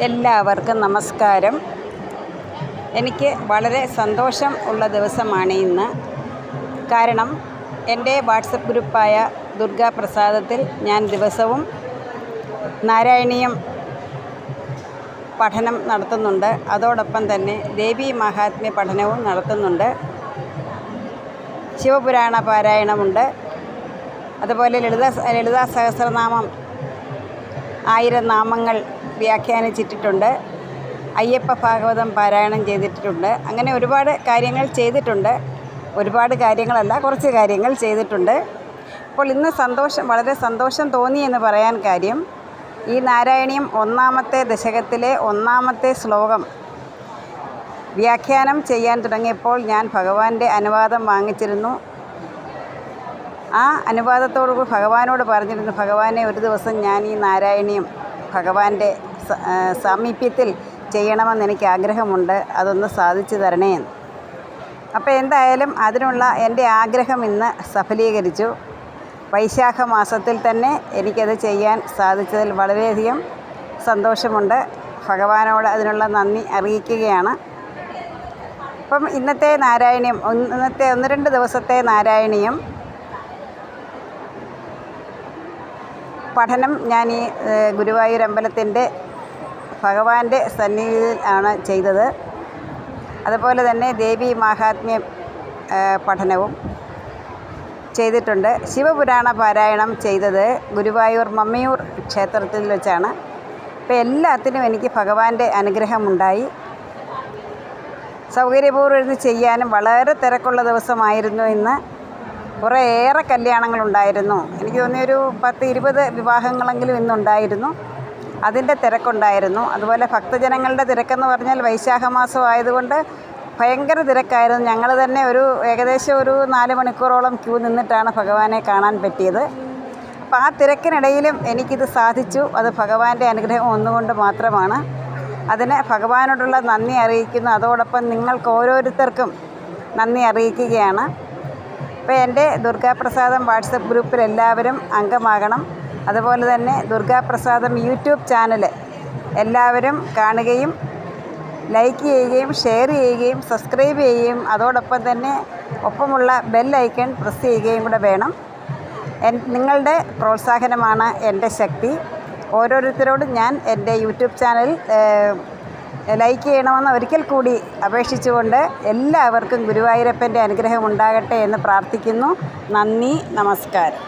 എല്ലാവർക്കും നമസ്കാരം. എനിക്ക് വളരെ സന്തോഷം ഉള്ള ദിവസമാണ് ഇന്ന്. കാരണം എൻ്റെ വാട്സപ്പ് ഗ്രൂപ്പായ ദുർഗാ പ്രസാദത്തിൽ ഞാൻ ദിവസവും നാരായണീയം പഠനം നടത്തുന്നുണ്ട്. അതോടൊപ്പം തന്നെ ദേവീ മഹാത്മ്യ പഠനവും നടത്തുന്നുണ്ട്. ശിവപുരാണ പാരായണമുണ്ട്. അതുപോലെ ലളിതാ സഹസ്രനാമം 1000 നാമങ്ങൾ വ്യാഖ്യാനിച്ചിട്ടുണ്ട്. അയ്യപ്പ ഭാഗവതം പാരായണം ചെയ്തിട്ടുണ്ട്. അങ്ങനെ ഒരുപാട് കാര്യങ്ങൾ ചെയ്തിട്ടുണ്ട്. ഒരുപാട് കാര്യങ്ങളല്ല, കുറച്ച് കാര്യങ്ങൾ ചെയ്തിട്ടുണ്ട്. അപ്പോൾ ഇന്ന് വളരെ സന്തോഷം തോന്നിയെന്ന് പറയാൻ കാര്യം, ഈ നാരായണീയം 1-ാമത്തെ ദശകത്തിലെ 1-ാമത്തെ ശ്ലോകം വ്യാഖ്യാനം ചെയ്യാൻ തുടങ്ങിയപ്പോൾ ഞാൻ ഭഗവാന്റെ അനുവാദം വാങ്ങിച്ചിരുന്നു. ആ അനുവാദത്തോടുകൂടി ഭഗവാനോട് പറഞ്ഞിരുന്നു, ഭഗവാനെ, ഒരു ദിവസം ഞാൻ ഈ നാരായണീയം ഭഗവാന്റെ സാമീപ്യത്തിൽ ചെയ്യണമെന്ന് എനിക്ക് ആഗ്രഹമുണ്ട്, അതൊന്ന് സാധിച്ചു തരണേ എന്ന്. അപ്പോൾ എന്തായാലും അതിനുള്ള എൻ്റെ ആഗ്രഹം ഇന്ന് സഫലീകരിച്ചു. വൈശാഖ മാസത്തിൽ തന്നെ എനിക്കത് ചെയ്യാൻ സാധിച്ചതിൽ വളരെയധികം സന്തോഷമുണ്ട്. ഭഗവാനോട് അതിനുള്ള നന്ദി അറിയിക്കുകയാണ്. അപ്പം ഇന്നത്തെ 1-2 ദിവസത്തെ നാരായണീയം പഠനം ഞാൻ ഈ ഗുരുവായൂർ അമ്പലത്തിൻ്റെ ഭഗവാന്റെ സന്നിധിയിൽ ആണ് ചെയ്തത്. അതുപോലെ തന്നെ ദേവീ മഹാത്മ്യ പഠനവും ചെയ്തിട്ടുണ്ട്. ശിവപുരാണ പാരായണം ചെയ്തത് ഗുരുവായൂർ മമ്മിയൂർ ക്ഷേത്രത്തിൽ വെച്ചാണ്. അപ്പോൾ എല്ലാത്തിനും എനിക്ക് ഭഗവാന്റെ അനുഗ്രഹമുണ്ടായി. സൗകര്യപൂർവ്വം ഇരുന്ന് ചെയ്യാനും വളരെ തിരക്കുള്ള ദിവസമായിരുന്നു ഇന്ന്. കുറേയേറെ കല്യാണങ്ങളുണ്ടായിരുന്നു. എനിക്ക് തോന്നിയൊരു 10-20 വിവാഹങ്ങളെങ്കിലും ഇന്നുണ്ടായിരുന്നു. അതിൻ്റെ തിരക്കുണ്ടായിരുന്നു. അതുപോലെ ഭക്തജനങ്ങളുടെ തിരക്കെന്ന് പറഞ്ഞാൽ വൈശാഖ മാസം ആയതുകൊണ്ട് ഭയങ്കര തിരക്കായിരുന്നു. ഞങ്ങൾ തന്നെ ഏകദേശം 4 മണിക്കൂറോളം ക്യൂ നിന്നിട്ടാണ് ഭഗവാനെ കാണാൻ പറ്റിയത്. അപ്പോൾ ആ തിരക്കിനിടയിലും എനിക്കിത് സാധിച്ചു. അത് ഭഗവാന്റെ അനുഗ്രഹം ഒന്നുകൊണ്ട് മാത്രമാണ്. അതിന് ഭഗവാനോടുള്ള നന്ദി അറിയിക്കുന്നു. അതോടൊപ്പം നിങ്ങൾക്ക് ഓരോരുത്തർക്കും നന്ദി അറിയിക്കുകയാണ്. അപ്പോൾ എൻ്റെ ദുർഗാപ്രസാദം വാട്സപ്പ് ഗ്രൂപ്പിൽ എല്ലാവരും അംഗമാകണം. അതുപോലെ തന്നെ ദുർഗാപ്രസാദം യൂട്യൂബ് ചാനൽ എല്ലാവരും കാണുകയും ലൈക്ക് ചെയ്യുകയും ഷെയർ ചെയ്യുകയും സബ്സ്ക്രൈബ് ചെയ്യുകയും അതോടൊപ്പം തന്നെ ഒപ്പമുള്ള ബെൽ ഐക്കൺ പ്രസ് ചെയ്യുകയും കൂടെ വേണം. നിങ്ങളുടെ പ്രോത്സാഹനമാണ് എൻ്റെ ശക്തി. ഓരോരുത്തരോടും ഞാൻ എൻ്റെ യൂട്യൂബ് ചാനൽ ലൈക്ക് ചെയ്യണമെന്ന് ഒരിക്കൽ കൂടി അപേക്ഷിച്ചുകൊണ്ട് എല്ലാവർക്കും ഗുരുവായൂരപ്പൻ്റെ അനുഗ്രഹം ഉണ്ടാകട്ടെ എന്ന് പ്രാർത്ഥിക്കുന്നു. നന്ദി, നമസ്കാരം.